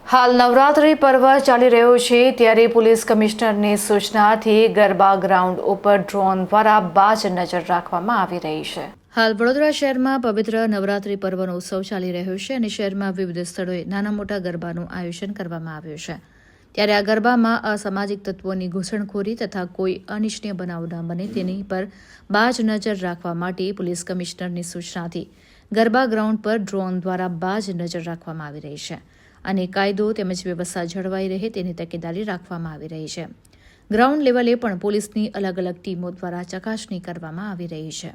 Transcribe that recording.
હાલ નવરાત્રી પર્વ ચાલી રહ્યો છે ત્યારે પોલીસ કમિશનરની સૂચનાથી ગરબા ગ્રાઉન્ડ ઉપર ડ્રોન દ્વારા બાજ નજર રાખવામાં આવી રહી છે। હાલ વડોદરા શહેરમાં પવિત્ર નવરાત્રી પર્વનો ઉત્સવ ચાલી રહ્યો છે અને શહેરમાં વિવિધ સ્થળોએ નાના મોટા ગરબાનું આયોજન કરવામાં આવ્યું છે। ત્યારે આ ગરબામાં અસામાજિક તત્વોની ઘૂસણખોરી તથા કોઈ અનિચ્છનીય બનાવ ન બને તેની પર બાજ નજર રાખવા માટે પોલીસ કમિશનરની સૂચનાથી ગરબા ગ્રાઉન્ડ પર ડ્રોન દ્વારા બાજ નજર રાખવામાં આવી રહી છે અને કાયદો તેમજ વ્યવસ્થા જળવાઈ રહે તેની તકેદારી રાખવામાં આવી રહી છે। ગ્રાઉન્ડ લેવલે પણ પોલીસની અલગ અલગ ટીમો દ્વારા ચકાસણી કરવામાં આવી રહી છે।